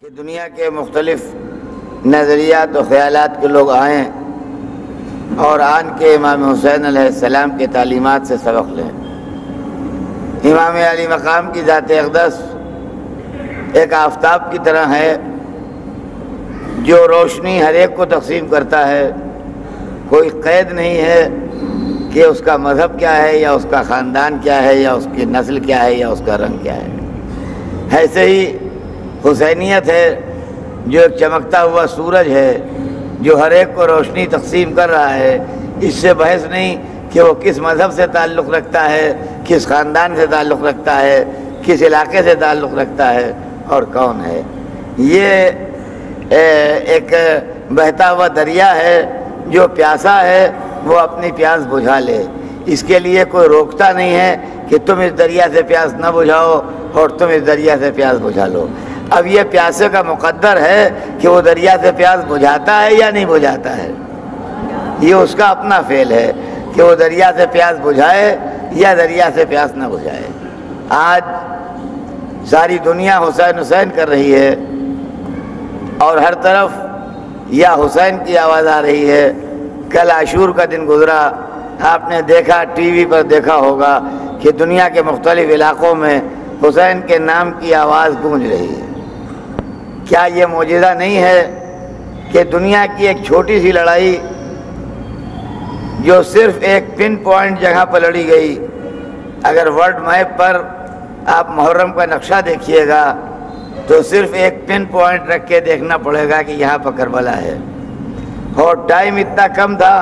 کہ دنیا کے مختلف نظریات و خیالات کے لوگ آئیں اور آن کے امام حسین علیہ السلام کے تعلیمات سے سبق لیں۔ امام علی مقام کی ذات اقدس ایک آفتاب کی طرح ہے جو روشنی ہر ایک کو تقسیم کرتا ہے، کوئی قید نہیں ہے کہ اس کا مذہب کیا ہے یا اس کا خاندان کیا ہے یا اس کی نسل کیا ہے یا اس کا رنگ کیا ہے۔ ایسے ہی حسینیت ہے جو ایک چمکتا ہوا سورج ہے جو ہر ایک کو روشنی تقسیم کر رہا ہے۔ اس سے بحث نہیں کہ وہ کس مذہب سے تعلق رکھتا ہے، کس خاندان سے تعلق رکھتا ہے، کس علاقے سے تعلق رکھتا ہے اور کون ہے۔ یہ ایک بہتا ہوا دریا ہے، جو پیاسا ہے وہ اپنی پیاس بجھا لے، اس کے لیے کوئی روکتا نہیں ہے کہ تم اس دریا سے پیاس نہ بجھاؤ اور تم اس دریا سے پیاس بجھا لو۔ اب یہ پیاسے کا مقدر ہے کہ وہ دریا سے پیاس بجھاتا ہے یا نہیں بجھاتا ہے، یہ اس کا اپنا فعل ہے کہ وہ دریا سے پیاس بجھائے یا دریا سے پیاس نہ بجھائے۔ آج ساری دنیا حسین حسین کر رہی ہے اور ہر طرف یا حسین کی آواز آ رہی ہے۔ کل عاشور کا دن گزرا، آپ نے دیکھا، ٹی وی پر دیکھا ہوگا کہ دنیا کے مختلف علاقوں میں حسین کے نام کی آواز گونج رہی ہے۔ کیا یہ معجزہ نہیں ہے کہ دنیا کی ایک چھوٹی سی لڑائی جو صرف ایک پن پوائنٹ جگہ پر لڑی گئی، اگر ورلڈ میپ پر آپ محرم کا نقشہ دیکھیے گا تو صرف ایک پن پوائنٹ رکھ کے دیکھنا پڑے گا کہ یہاں پر کربلا ہے، اور ٹائم اتنا کم تھا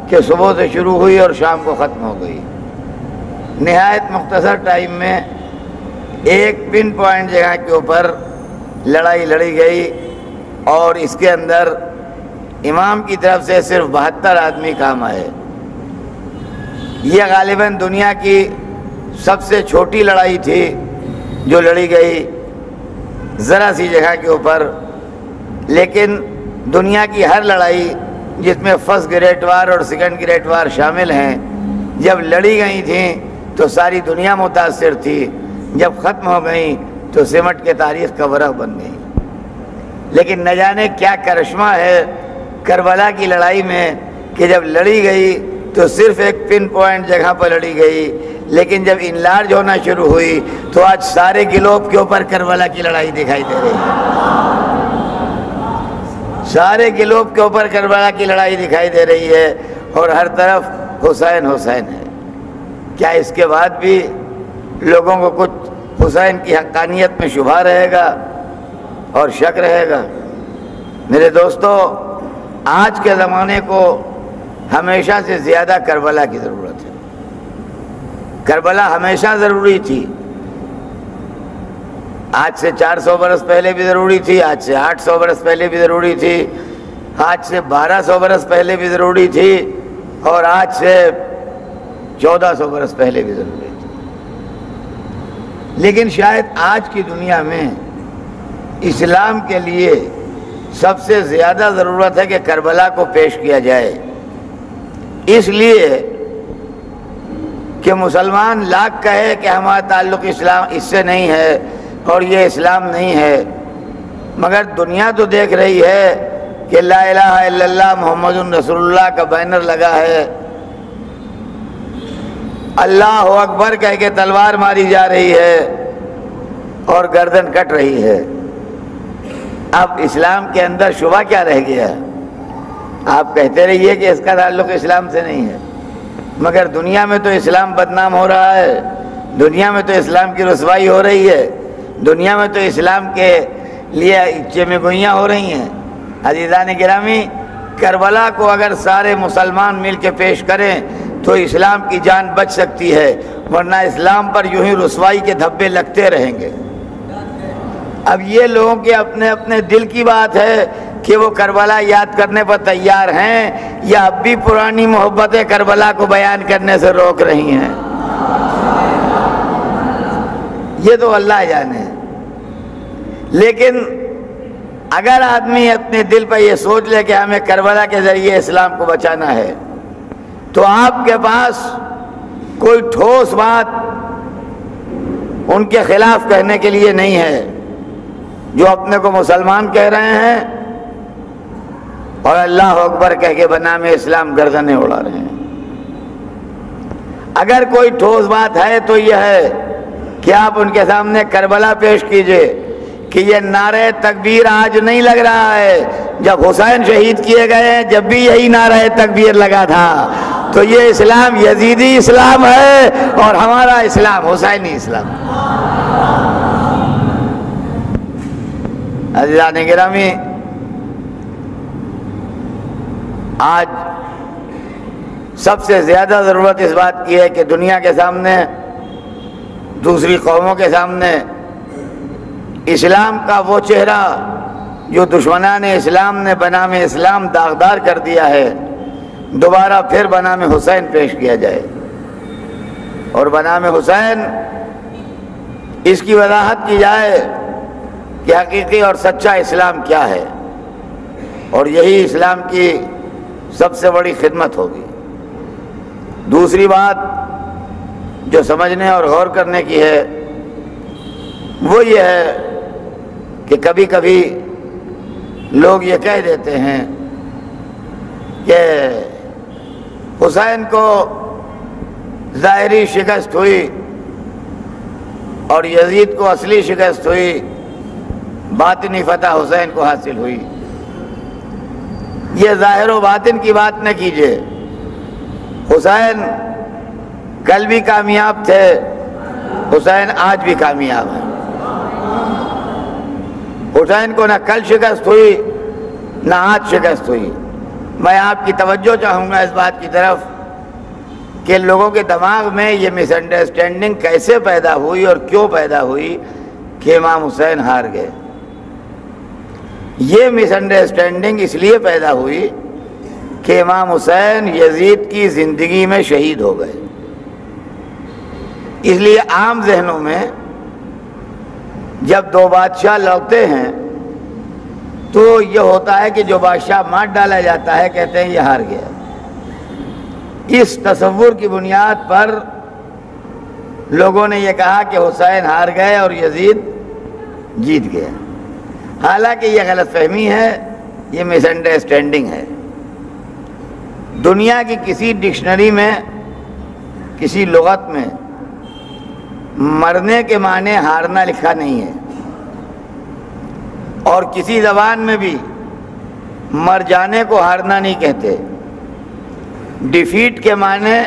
کہ صبح سے شروع ہوئی اور شام کو ختم ہو گئی۔ نہایت مختصر ٹائم میں ایک پن پوائنٹ جگہ کے اوپر لڑائی لڑی گئی، اور اس کے اندر امام کی طرف سے صرف 72 آدمی کام آئے۔ یہ غالباً دنیا کی سب سے چھوٹی لڑائی تھی جو لڑی گئی ذرا سی جگہ کے اوپر، لیکن دنیا کی ہر لڑائی جس میں فرسٹ گریٹ وار اور سیکنڈ گریٹ وار شامل ہیں، جب لڑی گئی تھیں تو ساری دنیا متاثر تھی، جب ختم ہو گئیں تو سمٹ کے تاریخ کا ورق بن گئی۔ لیکن نہ جانے کیا کرشمہ ہے کربلا کی لڑائی میں کہ جب لڑی گئی تو صرف ایک پن پوائنٹ جگہ پر لڑی گئی، لیکن جب انلارج ہونا شروع ہوئی تو آج سارے گلوب کے اوپر کربلا کی لڑائی دکھائی دے رہی ہے۔ سارے گلوب کے اوپر کربلا کی لڑائی دکھائی دے رہی ہے اور ہر طرف حسین حسین ہے۔ کیا اس کے بعد بھی لوگوں کو کچھ حسین کی حقانیت میں شبہ رہے گا اور شک رہے گا؟ میرے دوستو، آج کے زمانے کو ہمیشہ سے زیادہ کربلا کی ضرورت ہے۔ کربلا ہمیشہ ضروری تھی، آج سے 400 برس پہلے بھی ضروری تھی، آج سے 800 برس پہلے بھی ضروری تھی، آج سے 1200 برس پہلے بھی ضروری تھی، اور آج سے 1400 برس پہلے بھی ضروری تھی۔ لیکن شاید آج کی دنیا میں اسلام کے لیے سب سے زیادہ ضرورت ہے کہ کربلا کو پیش کیا جائے، اس لیے کہ مسلمان لاکھ کہے کہ ہمارا تعلق اسلام اس سے نہیں ہے اور یہ اسلام نہیں ہے، مگر دنیا تو دیکھ رہی ہے کہ لا الہ الا اللہ محمد رسول اللہ کا بینر لگا ہے، اللہ اکبر کہہ کے تلوار ماری جا رہی ہے اور گردن کٹ رہی ہے۔ اب اسلام کے اندر شبہ کیا رہ گیا؟ آپ کہتے رہیے کہ اس کا تعلق اسلام سے نہیں ہے، مگر دنیا میں تو اسلام بدنام ہو رہا ہے، دنیا میں تو اسلام کی رسوائی ہو رہی ہے، دنیا میں تو اسلام کے لیے چمگوئیاں ہو رہی ہیں۔ عزیزان گرامی، کربلا کو اگر سارے مسلمان مل کے پیش کریں تو اسلام کی جان بچ سکتی ہے، ورنہ اسلام پر یوں ہی رسوائی کے دھبے لگتے رہیں گے۔ اب یہ لوگوں کے اپنے اپنے دل کی بات ہے کہ وہ کربلا یاد کرنے پر تیار ہیں یا اب بھی پرانی محبتیں کربلا کو بیان کرنے سے روک رہی ہیں، یہ تو اللہ جانے۔ لیکن اگر آدمی اپنے دل پر یہ سوچ لے کہ ہمیں کربلا کے ذریعے اسلام کو بچانا ہے، تو آپ کے پاس کوئی ٹھوس بات ان کے خلاف کہنے کے لیے نہیں ہے۔ جو اپنے کو مسلمان کہہ رہے ہیں اور اللہ اکبر کہہ کے بنام اسلام گردنیں اڑا رہے ہیں۔ اگر کوئی ٹھوس بات ہے تو یہ ہے کہ آپ ان کے سامنے کربلا پیش کیجئے کہ یہ نعرہ تکبیر آج نہیں لگ رہا ہے، جب حسین شہید کیے گئے جب بھی یہی نعرہ تکبیر لگا تھا، تو یہ اسلام یزیدی اسلام ہے اور ہمارا اسلام حسینی اسلام۔ عزیزان گرامی، آج سب سے زیادہ ضرورت اس بات کی ہے کہ دنیا کے سامنے، دوسری قوموں کے سامنے اسلام کا وہ چہرہ جو دشمنان اسلام نے بنام اسلام داغدار کر دیا ہے، دوبارہ پھر بنام حسین پیش کیا جائے، اور بنام حسین اس کی وضاحت کی جائے کہ حقیقی اور سچا اسلام کیا ہے، اور یہی اسلام کی سب سے بڑی خدمت ہوگی۔ دوسری بات جو سمجھنے اور غور کرنے کی ہے وہ یہ ہے کہ کبھی کبھی لوگ یہ کہہ دیتے ہیں کہ حسین کو ظاہری شکست ہوئی اور یزید کو اصلی شکست ہوئی، باطنی فتح حسین کو حاصل ہوئی۔ یہ ظاہر و باطن کی بات نہ کیجیے، حسین کل بھی کامیاب تھے، حسین آج بھی کامیاب ہیں۔ حسین کو نہ کل شکست ہوئی نہ آج شکست ہوئی۔ میں آپ کی توجہ چاہوں گا اس بات کی طرف کہ لوگوں کے دماغ میں یہ مس انڈرسٹینڈنگ کیسے پیدا ہوئی اور کیوں پیدا ہوئی کہ امام حسین ہار گئے۔ یہ مس انڈرسٹینڈنگ اس لیے پیدا ہوئی کہ امام حسین یزید کی زندگی میں شہید ہو گئے۔ اس لیے عام ذہنوں میں جب دو بادشاہ لڑتے ہیں تو یہ ہوتا ہے کہ جو بادشاہ مار ڈالا جاتا ہے کہتے ہیں یہ ہار گیا۔ اس تصور کی بنیاد پر لوگوں نے یہ کہا کہ حسین ہار گئے اور یزید جیت گیا، حالانکہ یہ غلط فہمی ہے، یہ مس انڈرسٹینڈنگ ہے۔ دنیا کی کسی ڈکشنری میں، کسی لغت میں مرنے کے معنی ہارنا لکھا نہیں ہے، اور کسی زبان میں بھی مر جانے کو ہارنا نہیں کہتے۔ ڈیفیٹ کے معنی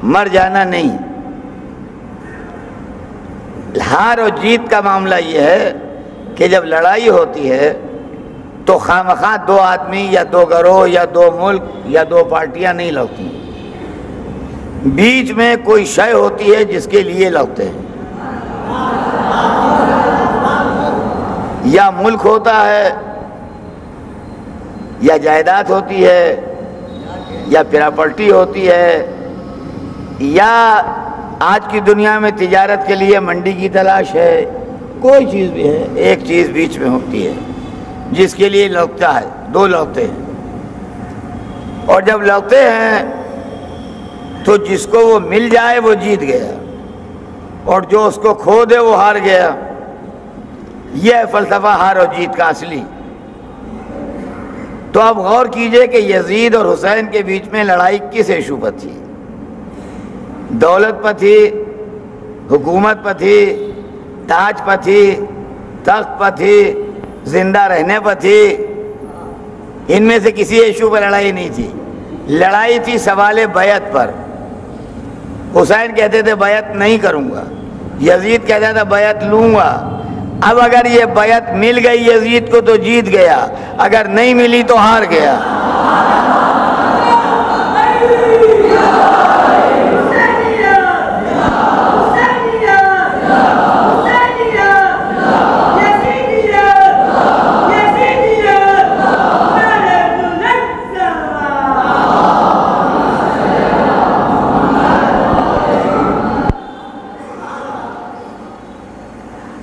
مر جانا نہیں۔ ہار اور جیت کا معاملہ یہ ہے کہ جب لڑائی ہوتی ہے تو خواہ دو آدمی یا دو گروہ یا دو ملک یا دو پارٹیاں نہیں لڑتی، بیچ میں کوئی شے ہوتی ہے جس کے لیے لڑتے ہیں۔ یا ملک ہوتا ہے، یا جائیداد ہوتی ہے، یا پراپرٹی ہوتی ہے، یا آج کی دنیا میں تجارت کے لیے منڈی کی تلاش ہے، کوئی چیز بھی ہے، ایک چیز بیچ میں ہوتی ہے جس کے لیے لڑتا ہے، دو لڑتے ہیں۔ اور جب لڑتے ہیں تو جس کو وہ مل جائے وہ جیت گیا، اور جو اس کو کھو دے وہ ہار گیا۔ یہ ہے فلسفہ ہار اور جیت کا اصلی۔ تو اب غور کیجئے کہ یزید اور حسین کے بیچ میں لڑائی کس ایشو پر تھی؟ دولت پر تھی، حکومت پر تھی، تاج پر تھی، تخت پر تھی، زندہ رہنے پر تھی؟ ان میں سے کسی ایشو پر لڑائی نہیں تھی۔ لڑائی تھی سوال بیعت پر۔ حسین کہتے تھے بیعت نہیں کروں گا، یزید کہتا تھا بیعت لوں گا۔ اب اگر یہ بیعت مل گئی یزید کو تو جیت گیا، اگر نہیں ملی تو ہار گیا۔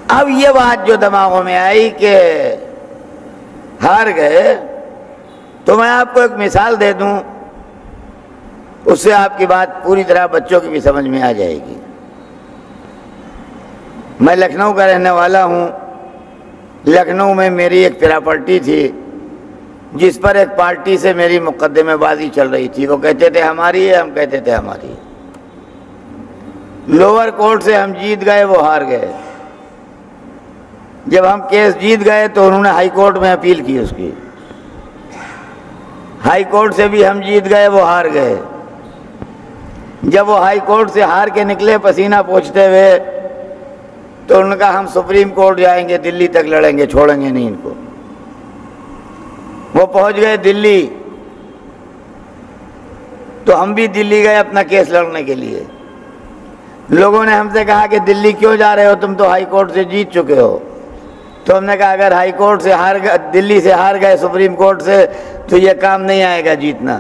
اب یہ بات جو دماغوں میں آئی کہ ہار گئے، تو میں آپ کو ایک مثال دے دوں، اس سے آپ کی بات پوری طرح بچوں کی بھی سمجھ میں آ جائے گی۔ میں لکھنؤ کا رہنے والا ہوں، لکھنؤ میں میری ایک پراپرٹی تھی جس پر ایک پارٹی سے میری مقدمے بازی چل رہی تھی. وہ کہتے تھے ہماری ہے، ہم کہتے تھے ہماری ہے. لوور کورٹ سے ہم جیت گئے، وہ ہار گئے. جب ہم کیس جیت گئے تو انہوں نے ہائی کورٹ میں اپیل کی اس کی. ہائی کورٹ سے بھی ہم جیت گئے، وہ ہار گئے. جب وہ ہائی کورٹ سے ہار کے نکلے پسینہ پوچھتے ہوئے تو انہوں نے کہا ہم سپریم کورٹ جائیں گے، دلی تک لڑیں گے، چھوڑیں گے نہیں ان کو. وہ پہنچ گئے دلی، تو ہم بھی دلی گئے اپنا کیس لڑنے کے لیے. لوگوں نے ہم سے کہا کہ دلی کیوں جا رہے ہو، تم تو ہائی کورٹ سے جیت چکے ہو. تو ہم نے کہا اگر ہائی کورٹ سے دلی سے ہار گئے سپریم کورٹ سے تو یہ کام نہیں آئے گا جیتنا.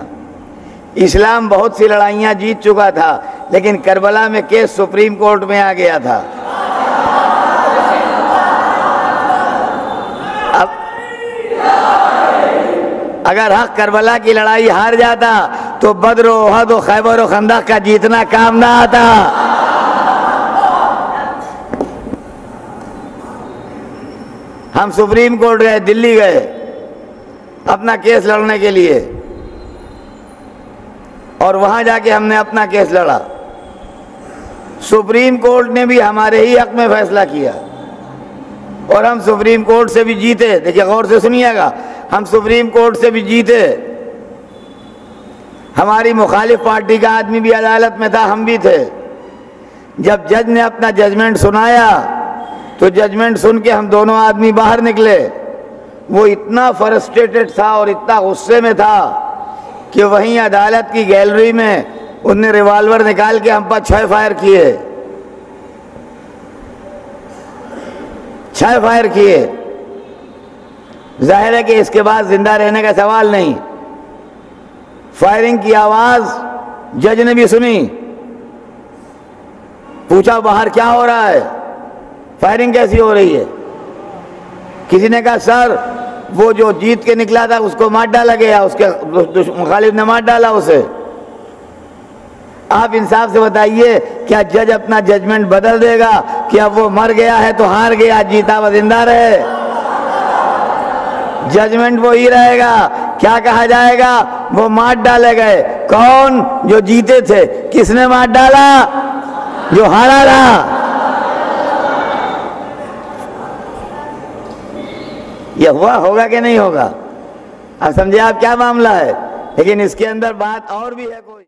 اسلام بہت سی لڑائیاں جیت چکا تھا لیکن کربلا میں کیس سپریم کورٹ میں آ گیا تھا. اب اگر حق کربلا کی لڑائی ہار جاتا تو بدر و احد و خیبر و خندق کا جیتنا کام نہ آتا. ہم سپریم کورٹ گئے، دلی گئے اپنا کیس لڑنے کے لیے، اور وہاں جا کے ہم نے اپنا کیس لڑا. سپریم کورٹ نے بھی ہمارے ہی حق میں فیصلہ کیا اور ہم سپریم کورٹ سے بھی جیتے. دیکھیے غور سے سنیے گا، ہم سپریم کورٹ سے بھی جیتے. ہماری مخالف پارٹی کا آدمی بھی عدالت میں تھا، ہم بھی تھے. جب جج نے اپنا ججمنٹ سنایا تو ججمنٹ سن کے ہم دونوں آدمی باہر نکلے. وہ اتنا فرسٹریٹڈ تھا اور اتنا غصے میں تھا کہ وہیں عدالت کی گیلری میں ان نے ریوالور نکال کے ہم پر 6 فائر کیے. 6 فائر کیے. ظاہر ہے کہ اس کے بعد زندہ رہنے کا سوال نہیں. فائرنگ کی آواز جج نے بھی سنی. پوچھا باہر کیا ہو رہا ہے، فائرنگ کیسی ہو رہی ہے؟ کسی نے کہا سر وہ جو جیت کے نکلا تھا اس کو مار ڈالا گیا، اس کے مخالف نے مار ڈالا اسے. آپ انصاف سے بتائیے کیا جج اپنا ججمنٹ بدل دے گا کہ اب وہ مر گیا ہے تو ہار گیا، جیتا وہ زندہ رہے؟ ججمنٹ وہی رہے گا. کیا کہا جائے گا؟ وہ مار ڈالے گئے. کون؟ جو جیتے تھے. کس نے مار ڈالا؟ جو ہارا رہا. یہ ہوا ہوگا کہ نہیں ہوگا؟ اب سمجھے آپ کیا معاملہ ہے. لیکن اس کے اندر بات اور بھی ہے کوئی.